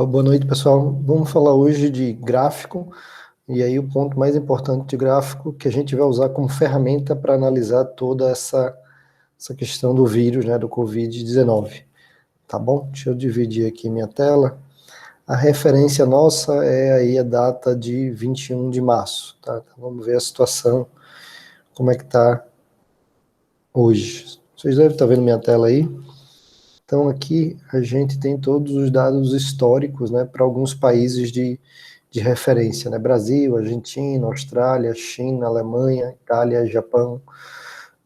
Boa noite, pessoal. Vamos falar hoje de gráfico, e aí o ponto mais importante de gráfico que a gente vai usar como ferramenta para analisar toda essa questão do vírus, né, do Covid-19. Tá bom? Deixa eu dividir aqui minha tela. A referência nossa é aí a data de 21 de março, tá? Então, vamos ver a situação, como é que está hoje. Vocês devem estar vendo minha tela aí. Então aqui a gente tem todos os dados históricos, né, para alguns países de referência, né? Brasil, Argentina, Austrália, China, Alemanha, Itália, Japão,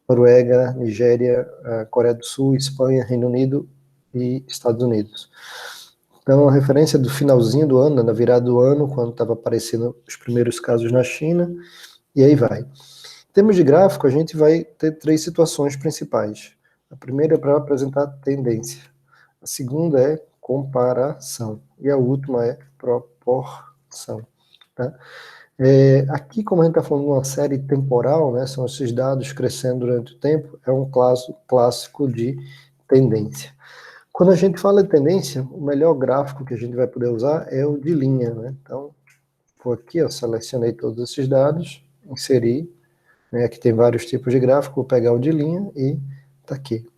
Noruega, Nigéria, Coreia do Sul, Espanha, Reino Unido e Estados Unidos. Então, a referência do finalzinho do ano, na virada do ano, quando estava aparecendo os primeiros casos na China, e aí vai. Em termos de gráfico, a gente vai ter três situações principais. A primeira é para apresentar tendência. A segunda é comparação. E a última é proporção. Tá? Aqui, como a gente está falando de uma série temporal, né, são esses dados crescendo durante o tempo, é um clássico de tendência. Quando a gente fala de tendência, o melhor gráfico que a gente vai poder usar é o de linha. Né? Então, vou aqui, eu selecionei todos esses dados, inseri, né, aqui tem vários tipos de gráfico, vou pegar o de linha e está aqui.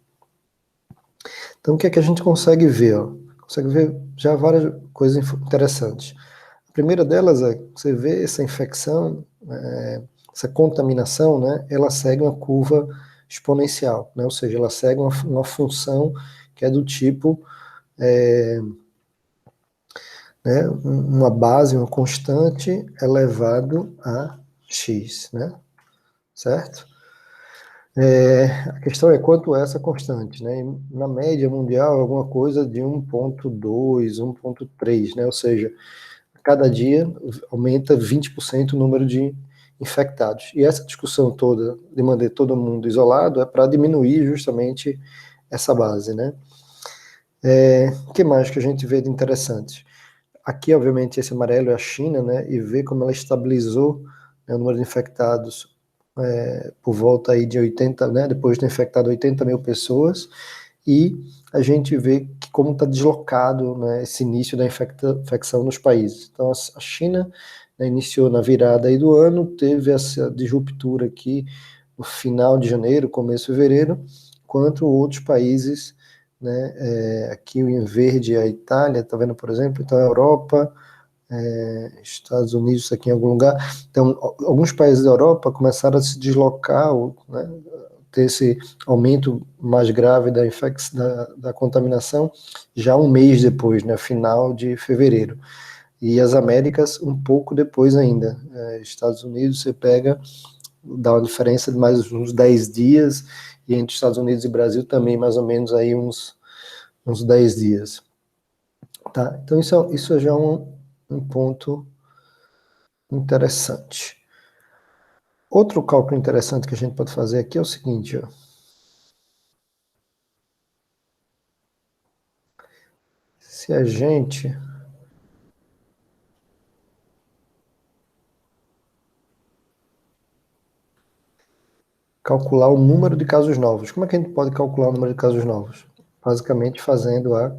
Então, o que é que a gente consegue ver? Ó? Consegue ver já várias coisas interessantes. A primeira delas é, você vê essa infecção, essa contaminação, né, ela segue uma curva exponencial, né, ou seja, ela segue uma função que é do tipo, né, uma base, uma constante elevado a x, né, certo? A questão é quanto é essa constante, né? Na média mundial, alguma coisa de 1,2, 1,3, né? Ou seja, cada dia aumenta 20% o número de infectados. E essa discussão toda de manter todo mundo isolado é para diminuir justamente essa base, né? O que mais que a gente vê de interessante? Aqui, obviamente, esse amarelo é a China, né? E vê como ela estabilizou, né, o número de infectados por volta aí de 80, né, depois de ter infectado 80 mil pessoas, e a gente vê que como está deslocado, né, esse início da infecção nos países. Então a China, né, iniciou na virada aí do ano, teve essa disruptura aqui no final de janeiro, começo de fevereiro, enquanto outros países, né, aqui em verde a Itália, está vendo, por exemplo, então a Europa, Estados Unidos aqui em algum lugar. Então, alguns países da Europa começaram a se deslocar, né, ter esse aumento mais grave da contaminação já um mês depois, né, final de fevereiro. E as Américas um pouco depois ainda. Estados Unidos você pega, dá uma diferença de mais uns 10 dias, e entre Estados Unidos e Brasil também mais ou menos aí uns 10 dias. Tá? Então isso já é um ponto interessante. Outro cálculo interessante que a gente pode fazer aqui é o seguinte, ó. Se a gente calcular o número de casos novos, como é que a gente pode calcular o número de casos novos? Basicamente fazendo a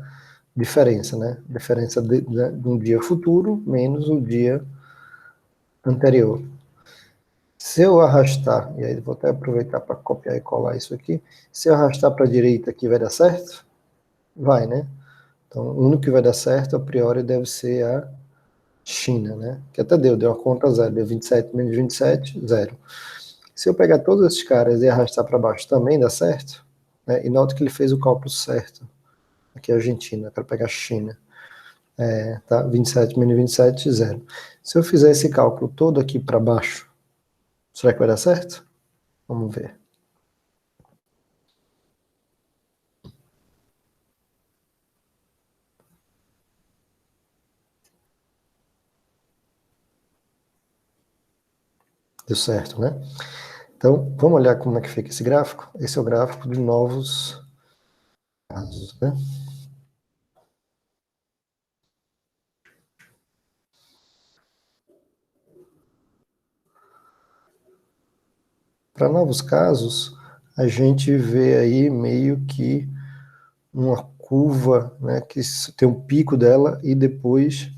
diferença, né? Diferença de um dia futuro menos o dia anterior. Se eu arrastar, e aí vou até aproveitar para copiar e colar isso aqui, se eu arrastar para a direita aqui vai dar certo? Vai, né? Então, o único que vai dar certo, a priori, deve ser a China, né? Que até deu uma conta zero, deu 27 menos 27, zero. Se eu pegar todos esses caras e arrastar para baixo, também dá certo? Né? E note que ele fez o cálculo certo. Aqui é a Argentina, eu quero pegar a China. Tá? 27 menos 27, zero. Se eu fizer esse cálculo todo aqui para baixo, será que vai dar certo? Vamos ver. Deu certo, né? Então, vamos olhar como é que fica esse gráfico. Esse é o gráfico de novos casos, né? Para novos casos, a gente vê aí meio que uma curva, né, que tem um pico dela e depois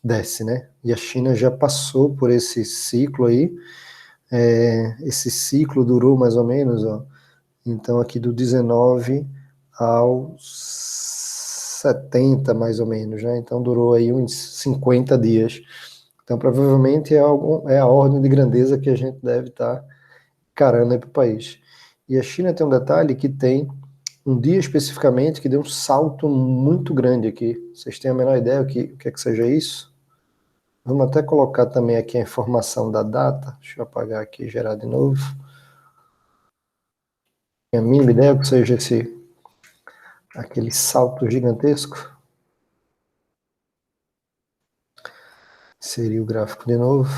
desce, né? E a China já passou por esse ciclo aí. Esse ciclo durou mais ou menos, ó, então aqui do 19 aos 70 mais ou menos, né? Então durou aí uns 50 dias. Então provavelmente é a ordem de grandeza que a gente deve estar encarando aí para o país. E a China tem um detalhe que tem um dia especificamente que deu um salto muito grande aqui. Vocês têm a menor ideia o que é que seja isso? Vamos até colocar também aqui a informação da data. Deixa eu apagar aqui e gerar de novo. Tem a mínima ideia que seja aquele salto gigantesco? Seria o gráfico de novo.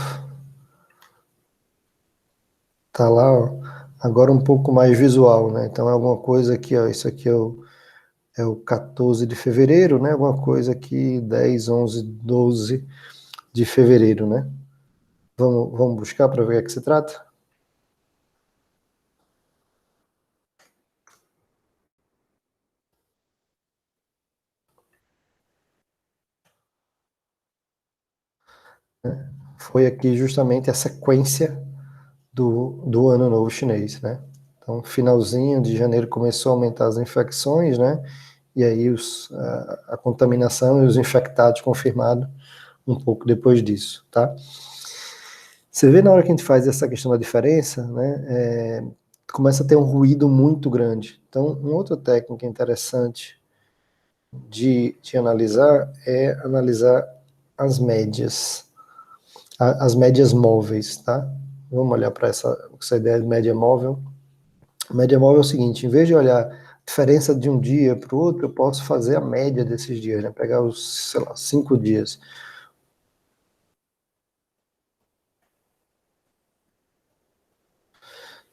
Tá lá, ó. Agora um pouco mais visual, né? Então é alguma coisa aqui, ó. Isso aqui é o 14 de fevereiro, né? Alguma coisa aqui 10, 11, 12 de fevereiro, né? Vamos buscar para ver o que é que se trata? Foi aqui justamente a sequência do Ano Novo Chinês, né? Então, finalzinho de janeiro começou a aumentar as infecções, né? E aí a contaminação e os infectados confirmados um pouco depois disso, tá? Você vê na hora que a gente faz essa questão da diferença, né? Começa a ter um ruído muito grande. Então, uma outra técnica interessante de analisar é analisar as médias, as médias móveis, tá? Vamos olhar para essa ideia de média móvel. A média móvel é o seguinte, em vez de olhar a diferença de um dia para o outro, eu posso fazer a média desses dias, né? Pegar os, sei lá, 5 dias.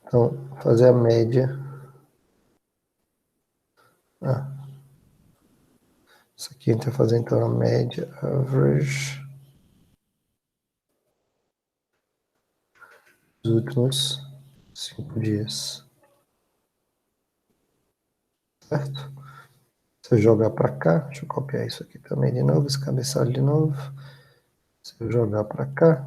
Então, fazer a média. Isso aqui a gente vai fazer então a média, average, dos últimos 5 dias. Certo? Se eu jogar para cá, deixa eu copiar isso aqui também de novo, esse cabeçalho de novo. Se eu jogar para cá,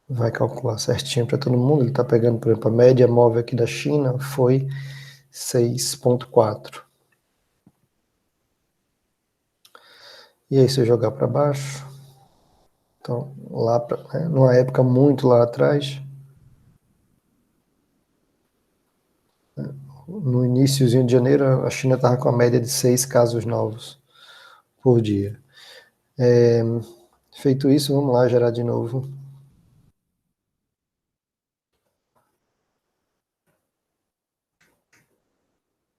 vai calcular certinho para todo mundo. Ele está pegando, por exemplo, a média móvel aqui da China foi 6,4. E aí, se eu jogar para baixo, então, lá né, numa época muito lá atrás, no iníciozinho de janeiro, a China estava com a média de 6 casos novos por dia. Feito isso, vamos lá gerar de novo.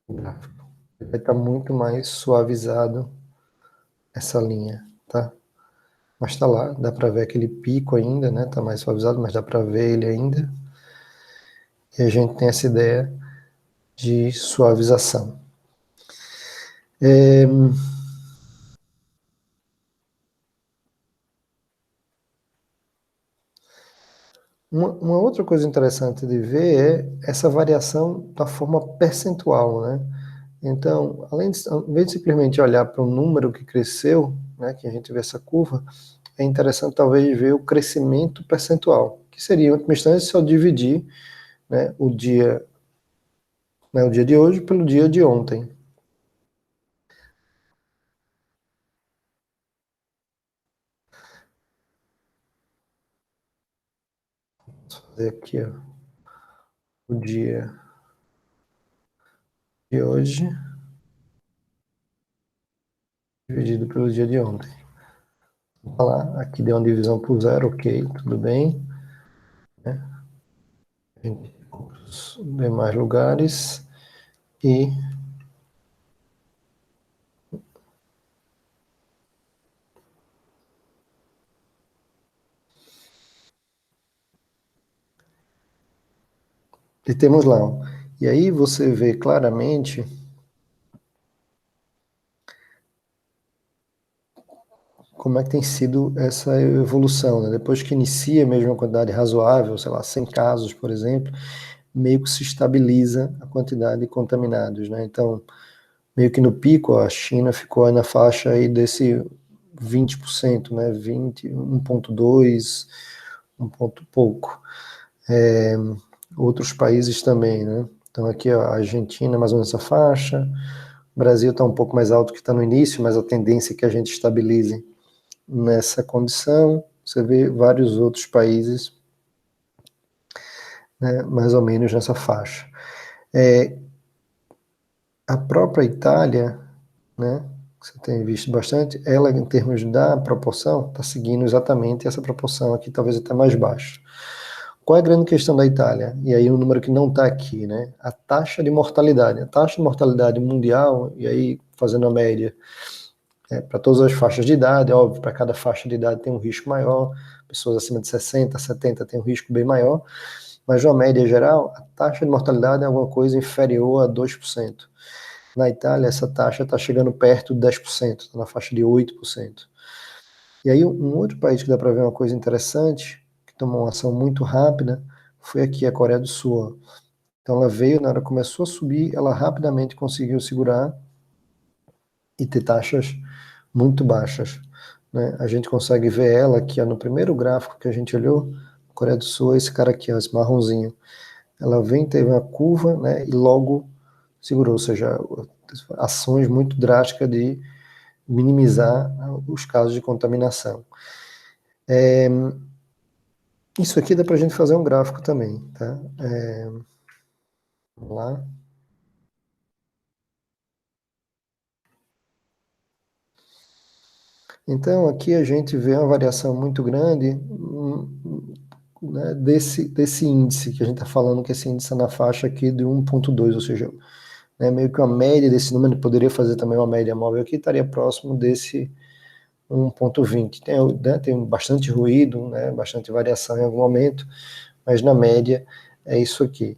Vai estar muito mais suavizado essa linha, tá? Mas tá lá, dá para ver aquele pico ainda, né? Tá mais suavizado, mas dá para ver ele ainda. E a gente tem essa ideia de suavização. Uma outra coisa interessante de ver é essa variação da forma percentual, né? Então, em vez de simplesmente olhar para o número que cresceu, né, que a gente vê essa curva, é interessante talvez ver o crescimento percentual, que seria, em última instância, se eu dividir, né, o dia de hoje pelo dia de ontem. Vou fazer aqui, ó, o dia de hoje dividido pelo dia de ontem. Vou falar, aqui deu uma divisão por zero, ok, tudo bem. Né? Os demais lugares e temos lá. Ó. E aí você vê claramente como é que tem sido essa evolução. Né? Depois que inicia mesmo uma quantidade razoável, sei lá, 100 casos, por exemplo, meio que se estabiliza a quantidade de contaminados, né? Então, meio que no pico, a China ficou aí na faixa aí desse 20%, né? 20, 1,2, um ponto pouco. Outros países também, né? Então aqui ó, a Argentina mais ou menos essa faixa, o Brasil está um pouco mais alto que está no início, mas a tendência é que a gente estabilize nessa condição. Você vê vários outros países, né, mais ou menos nessa faixa. A própria Itália, né, que você tem visto bastante, ela em termos da proporção, está seguindo exatamente essa proporção aqui, talvez até mais baixa. Qual é a grande questão da Itália? E aí o número que não está aqui, né? A taxa de mortalidade. A taxa de mortalidade mundial, e aí fazendo a média para todas as faixas de idade, óbvio, para cada faixa de idade tem um risco maior, pessoas acima de 60, 70 tem um risco bem maior, mas de uma média geral, a taxa de mortalidade é alguma coisa inferior a 2%. Na Itália, essa taxa está chegando perto de 10%, está na faixa de 8%. E aí, um outro país que dá para ver uma coisa interessante, que tomou uma ação muito rápida, foi aqui a Coreia do Sul. Então, ela veio, na hora que começou a subir, ela rapidamente conseguiu segurar e ter taxas muito baixas. Né? A gente consegue ver ela aqui ó, no primeiro gráfico que a gente olhou, Coreia do Sul, esse cara aqui, ó, esse marronzinho. Ela vem, teve uma curva, né, e logo segurou, ou seja, ações muito drásticas de minimizar os casos de contaminação. Isso aqui dá para a gente fazer um gráfico também, tá? Vamos lá. Então, aqui a gente vê uma variação muito grande né, desse índice, que a gente está falando que esse índice é na faixa aqui de 1,2, ou seja, né, meio que uma média desse número, poderia fazer também uma média móvel aqui, estaria próximo desse 1,20. Tem bastante ruído, né, bastante variação em algum momento, mas na média é isso aqui.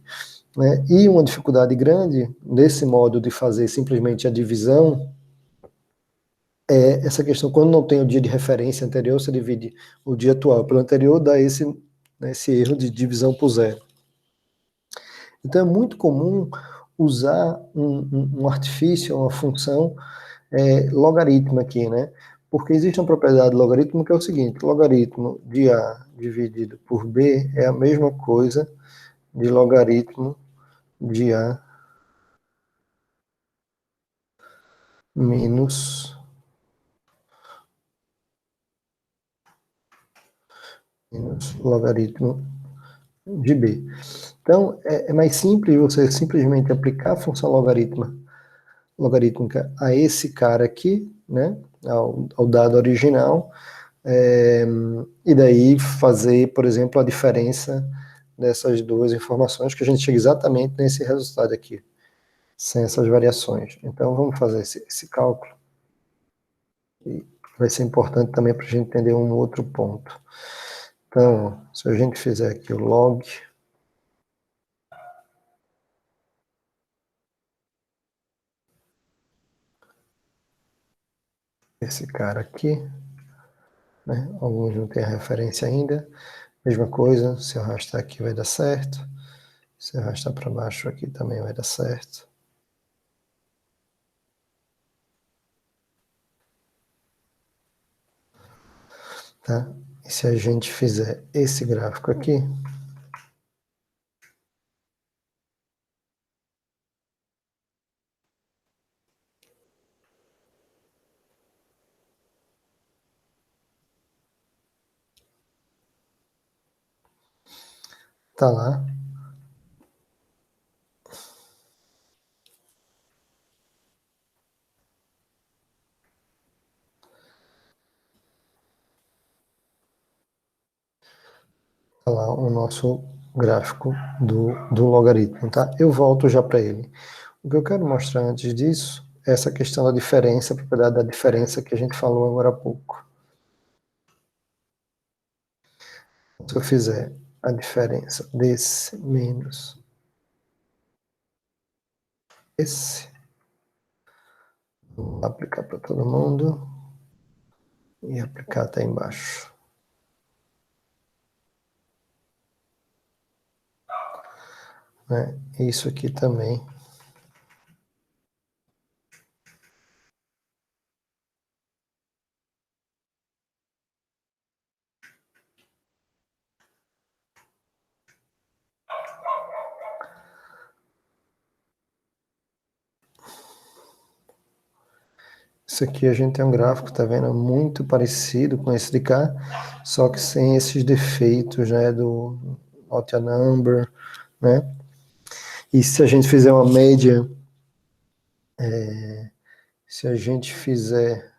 Né? E uma dificuldade grande desse modo de fazer simplesmente a divisão é essa questão, quando não tem o dia de referência anterior, você divide o dia atual pelo anterior, dá né, esse erro de divisão por zero. Então é muito comum usar um artifício, uma função logaritmo aqui, né? Porque existe uma propriedade do logaritmo que é o seguinte, logaritmo de A dividido por B é a mesma coisa de logaritmo de A menos logaritmo de B. Então, é mais simples você simplesmente aplicar a função logarítmica a esse cara aqui, né, ao dado original, e daí fazer, por exemplo, a diferença dessas duas informações, que a gente chega exatamente nesse resultado aqui, sem essas variações. Então, vamos fazer esse cálculo. E vai ser importante também para a gente entender um outro ponto. Então, se a gente fizer aqui o log esse cara aqui, né? Alguns não têm a referência ainda. Mesma coisa, se eu arrastar aqui vai dar certo. Se eu arrastar para baixo aqui também vai dar certo. Tá? E se a gente fizer esse gráfico aqui, tá lá. Tá lá o nosso gráfico do logaritmo, tá? Eu volto já para ele. O que eu quero mostrar antes disso é essa questão da diferença, a propriedade da diferença que a gente falou agora há pouco. Se eu fizer a diferença desse menos esse, vou aplicar para todo mundo e aplicar até embaixo. né? Isso aqui também. Isso aqui a gente tem um gráfico, tá vendo? Muito parecido com esse de cá, só que sem esses defeitos, né? Do odd number, né? E se a gente fizer uma média, se a gente fizer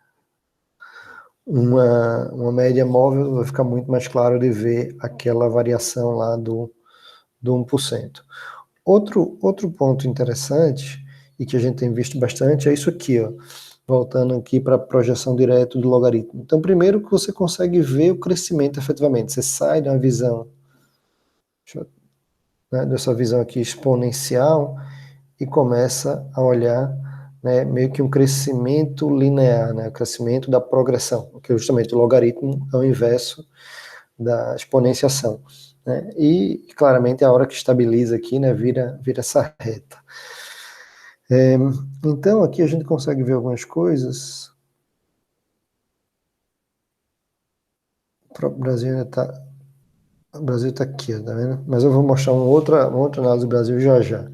uma média móvel, vai ficar muito mais claro de ver aquela variação lá do 1%. Outro ponto interessante, e que a gente tem visto bastante, é isso aqui, ó. Voltando aqui para a projeção direta do logaritmo. Então, primeiro que você consegue ver o crescimento efetivamente. Você sai de uma visão, né, dessa visão aqui exponencial e começa a olhar, né, meio que um crescimento linear, né, o crescimento da progressão, porque justamente o logaritmo é o inverso da exponenciação. Né, e claramente a hora que estabiliza aqui, né, vira essa reta. Então aqui a gente consegue ver algumas coisas. O Brasil ainda está. O Brasil está aqui, tá vendo? Mas eu vou mostrar uma outra análise do Brasil já já.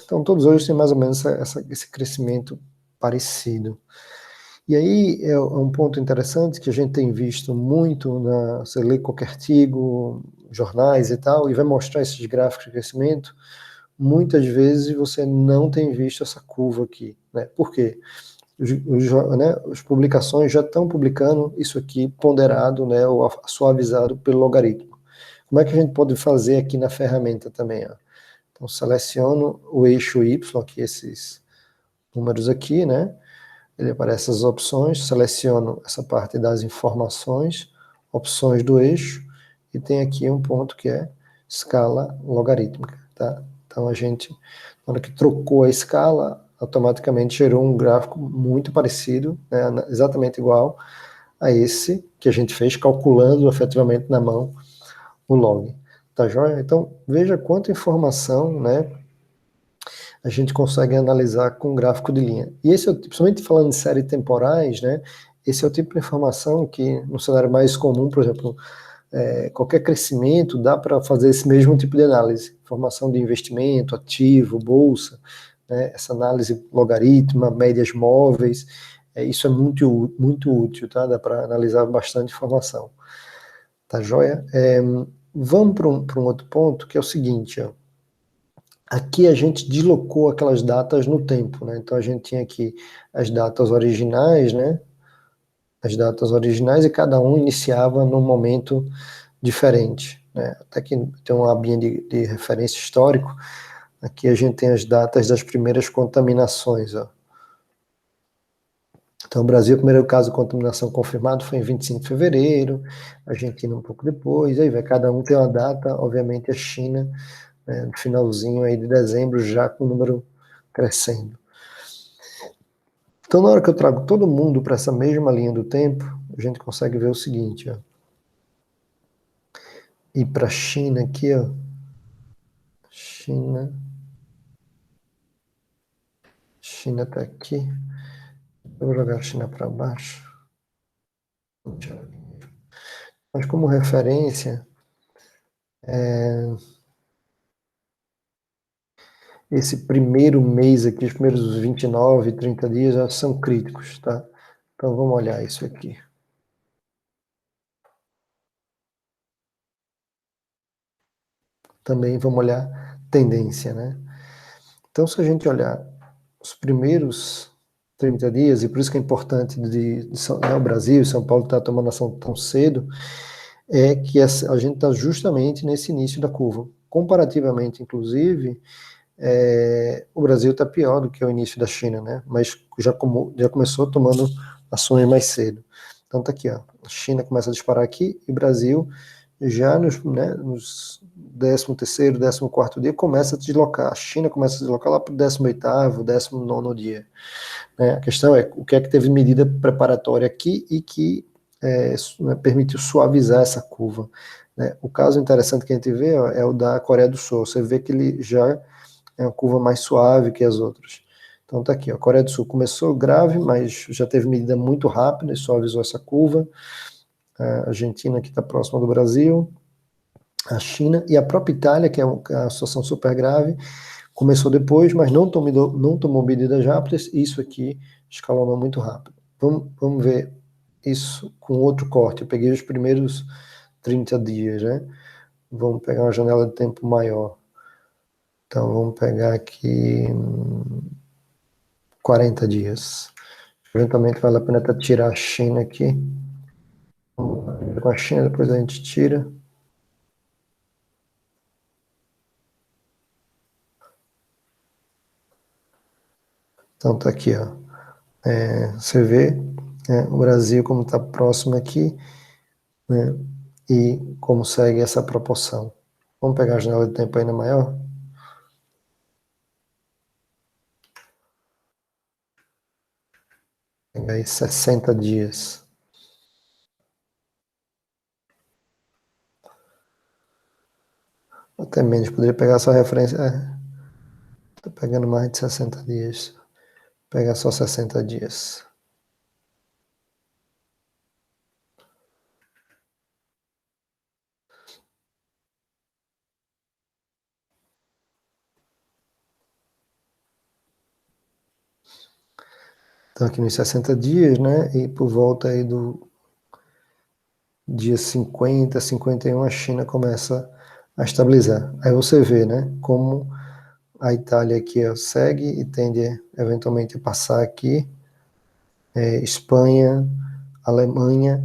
Então todos hoje têm mais ou menos esse crescimento parecido. E aí é um ponto interessante que a gente tem visto muito, você lê qualquer artigo, jornais e tal, e vai mostrar esses gráficos de crescimento. Muitas vezes você não tem visto essa curva aqui, né? Por quê? Né, as publicações já estão publicando isso aqui ponderado, né, ou suavizado pelo logaritmo. Como é que a gente pode fazer aqui na ferramenta também? Ó? Então, seleciono o eixo Y, aqui esses números aqui, né? Ele aparece as opções, seleciono essa parte das informações, opções do eixo, e tem aqui um ponto que é escala logarítmica, tá? Então a gente, na hora que trocou a escala, automaticamente gerou um gráfico muito parecido, né, exatamente igual a esse que a gente fez, calculando efetivamente na mão o log. Tá joia? Então veja quanta informação, né, a gente consegue analisar com gráfico de linha. E esse, principalmente falando de séries temporais, né, esse é o tipo de informação que no cenário mais comum, por exemplo, qualquer crescimento dá para fazer esse mesmo tipo de análise, informação de investimento, ativo, bolsa, né, essa análise logarítmica, médias móveis, isso é muito útil, tá? Dá para analisar bastante informação. Tá joia? Vamos para um outro ponto, que é o seguinte, ó. Aqui a gente deslocou aquelas datas no tempo, né? Então a gente tinha aqui as datas originais, né? As datas originais e cada um iniciava num momento diferente, né? Até que tem uma abinha de referência histórico. Aqui a gente tem as datas das primeiras contaminações, ó. Então, o Brasil, o primeiro caso de contaminação confirmado foi em 25 de fevereiro, a Argentina um pouco depois, aí vai cada um tem uma data, obviamente a China, né, no finalzinho aí de dezembro, já com o número crescendo. Então, na hora que eu trago todo mundo para essa mesma linha do tempo, a gente consegue ver o seguinte, ó. E para a China aqui, ó. China está aqui. Eu vou jogar a China para baixo. Mas como referência, esse primeiro mês aqui, os primeiros 29, 30 dias já são críticos, tá? Então vamos olhar isso aqui. Também vamos olhar tendência, né? Então se a gente olhar os primeiros 30 dias, e por isso que é importante né, o Brasil e São Paulo estar tomando ação tão cedo, é que a gente está justamente nesse início da curva. Comparativamente, inclusive, o Brasil está pior do que o início da China, né? Mas já começou tomando ações mais cedo. Então tá aqui, ó. A China começa a disparar aqui e o Brasil já nos 13º, 14º dia começa a deslocar. A China começa a deslocar lá para o 18º, 19º dia. Né? A questão é o que é que teve medida preparatória aqui e que permitiu suavizar essa curva. né? O caso interessante que a gente vê ó, é o da Coreia do Sul. Você vê que ele já é uma curva mais suave que as outras. Então tá aqui, ó, a Coreia do Sul começou grave, mas já teve medida muito rápida e suavizou essa curva. A Argentina que está próxima do Brasil, a China e a própria Itália, que é uma situação super grave, começou depois, mas não tomou medidas rápidas, e isso aqui escalonou muito rápido. Vamos ver isso com outro corte. Eu peguei os primeiros 30 dias, né? Vamos pegar uma janela de tempo maior. Então, vamos pegar aqui 40 dias. Eventualmente vale a pena até tirar a China aqui. Com a China, depois a gente tira. Então tá aqui, ó. Você vê o Brasil como está próximo aqui, né? E como segue essa proporção. Vamos pegar a janela de tempo ainda maior? Pegar aí 60 dias. Até menos, poderia pegar só referência. Tô pegando mais de 60 dias. Pegar só 60 dias. Então aqui nos 60 dias, né? E por volta aí do dia 50, 51, a China começa a estabilizar. Aí você vê, né? Como a Itália aqui ó, segue e tende eventualmente a passar aqui. Espanha, Alemanha,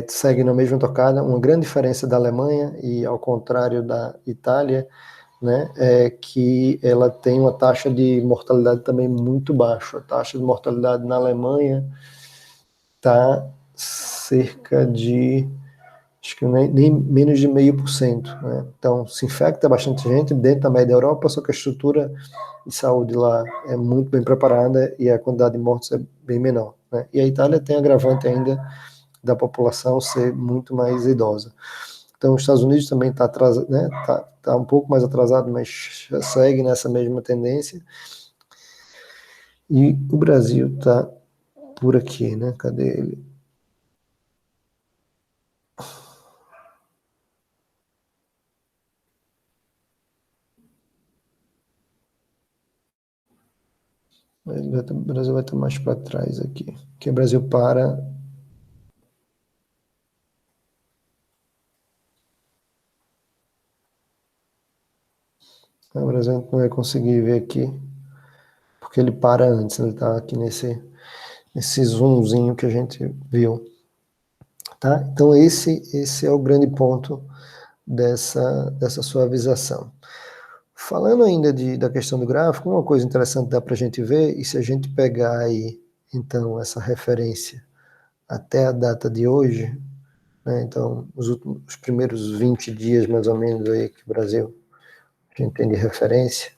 segue na mesma tocada. Uma grande diferença da Alemanha e ao contrário da Itália, né, é que ela tem uma taxa de mortalidade também muito baixa. A taxa de mortalidade na Alemanha está cerca de, acho que nem menos de 0,5%. Né? Então, se infecta bastante gente dentro da média da Europa, só que a estrutura de saúde lá é muito bem preparada e a quantidade de mortes é bem menor. Né? E a Itália tem agravante ainda da população ser muito mais idosa. Então, os Estados Unidos também está atrasado, né? Tá um pouco mais atrasado, mas segue nessa mesma tendência. E o Brasil está por aqui, né? Cadê ele? O Brasil vai estar mais para trás aqui. Que o Brasil para. O Brasil não vai conseguir ver aqui, porque ele para antes, ele está aqui nesse zoomzinho que a gente viu. Tá? Então esse é o grande ponto dessa suavização. Falando ainda da questão do gráfico, uma coisa interessante dá para a gente ver, e se a gente pegar aí, então, essa referência até a data de hoje, né, então, os primeiros 20 dias, mais ou menos, aí que o Brasil, a gente tem de referência,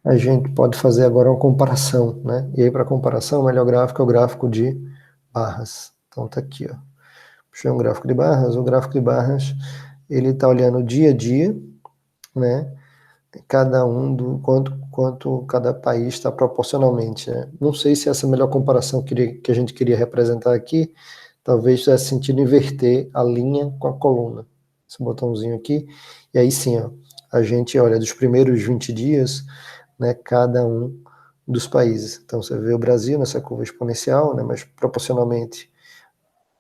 a gente pode fazer agora uma comparação, né? E aí, para comparação, o melhor gráfico é o gráfico de barras. Então, tá aqui, ó. Puxei um gráfico de barras, o gráfico de barras, ele está olhando dia a dia, né? Cada um do quanto cada país está proporcionalmente. Né? Não sei se essa é a melhor comparação que a gente queria representar aqui, talvez fizesse sentido inverter a linha com a coluna. Esse botãozinho aqui, e aí sim, ó, a gente olha dos primeiros 20 dias, né, cada um dos países. Então você vê o Brasil nessa curva exponencial, né, mas proporcionalmente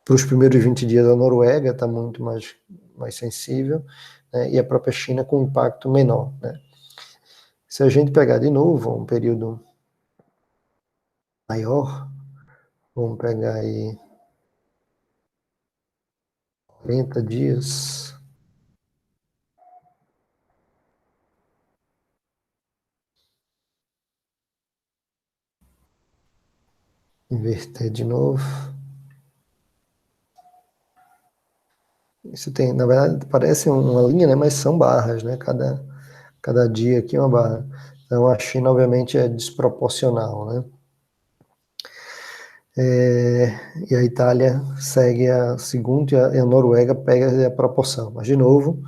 para os primeiros 20 dias a Noruega está muito mais sensível, né, e a própria China com impacto menor. Né? Se a gente pegar de novo um período maior, vamos pegar aí 40 dias, inverter de novo. Isso tem, na verdade, parece uma linha, né? Mas são barras, né? Cada dia aqui é uma barra. Então a China, obviamente, é desproporcional, né? E a Itália segue a segunda e a Noruega pega a proporção. Mas, de novo,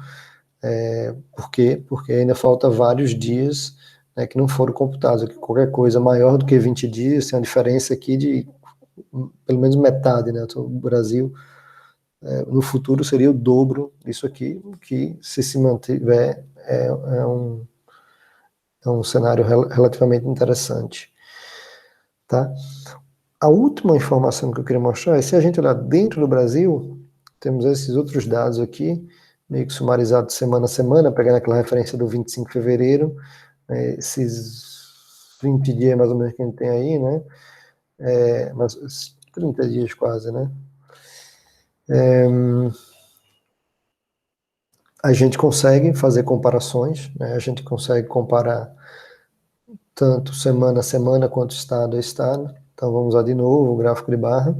por quê? Porque ainda falta vários dias, né, que não foram computados. Qualquer coisa maior do que 20 dias tem uma diferença aqui de pelo menos metade, né? O Brasil, no futuro, seria o dobro disso aqui, que se mantiver é um cenário relativamente interessante. Tá? A última informação que eu queria mostrar é, se a gente olhar dentro do Brasil, temos esses outros dados aqui, meio que sumarizados semana a semana, pegando aquela referência do 25 de fevereiro, esses 20 dias mais ou menos que a gente tem aí, né? Mas 30 dias quase, né? A gente consegue fazer comparações, né? A gente consegue comparar tanto semana a semana quanto estado a estado. Então vamos usar de novo o gráfico de barra.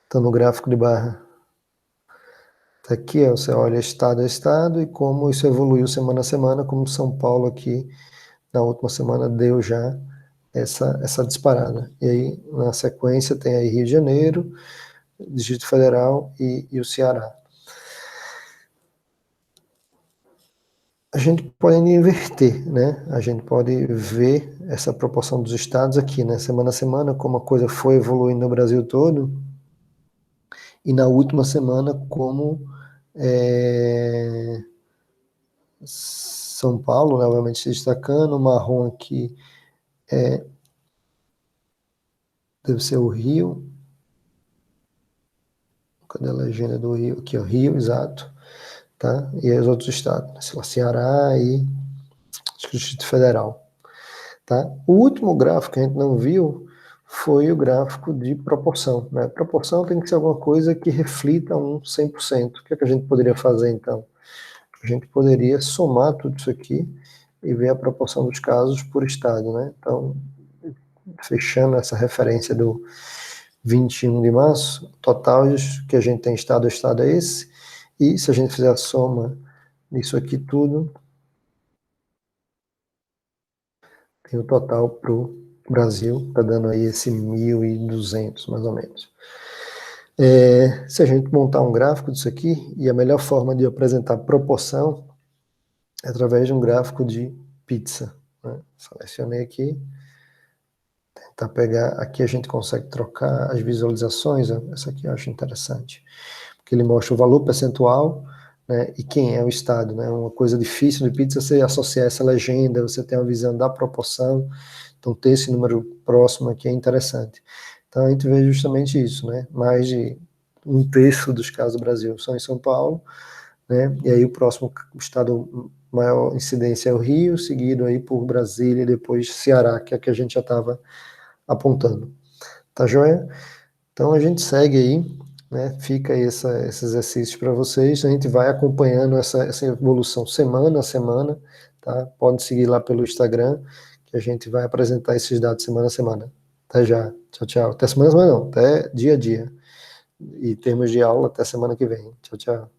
Então no gráfico de barra, tá aqui, ó, você olha estado a estado e como isso evoluiu semana a semana, como São Paulo aqui na última semana deu já essa disparada. E aí na sequência tem aí Rio de Janeiro, Distrito Federal e o Ceará. A gente pode inverter, né? A gente pode ver essa proporção dos estados aqui, né? Semana a semana, como a coisa foi evoluindo no Brasil todo, e na última semana, como São Paulo, né, obviamente se destacando, o marrom aqui deve ser o Rio. Cadê a legenda do Rio? Aqui, ó, Rio, exato. Tá? E aí os outros estados, né? Sei lá, Ceará e Distrito Federal. Tá? O último gráfico que a gente não viu foi o gráfico de proporção. Né? Proporção tem que ser alguma coisa que reflita um 100%. O que é que a gente poderia fazer, então? A gente poderia somar tudo isso aqui e ver a proporção dos casos por estado. Né? Então, fechando essa referência do 21 de março, total que a gente tem estado a estado é esse, e se a gente fizer a soma disso aqui tudo, tem o total para o Brasil, está dando aí esse 1.200, mais ou menos. Se a gente montar um gráfico disso aqui, e a melhor forma de apresentar proporção é através de um gráfico de pizza. Né? Selecionei aqui, tentar pegar, aqui a gente consegue trocar as visualizações, ó, essa aqui eu acho interessante, porque ele mostra o valor percentual, né, e quem é o estado, né, uma coisa difícil de pizza, você associar essa legenda, você tem uma visão da proporção, então ter esse número próximo aqui é interessante. Então a gente vê justamente isso, né, mais de um terço dos casos do Brasil são em São Paulo, né, e aí o próximo estado maior incidência é o Rio, seguido aí por Brasília e depois Ceará, que é a que a gente já estava apontando. Tá joia? Então a gente segue aí, né? Fica aí esse exercício para vocês. A gente vai acompanhando essa evolução semana a semana, tá? Pode seguir lá pelo Instagram, que a gente vai apresentar esses dados semana a semana. Até já. Tchau, tchau. Até semana não, até dia a dia. E termos de aula até semana que vem. Tchau, tchau.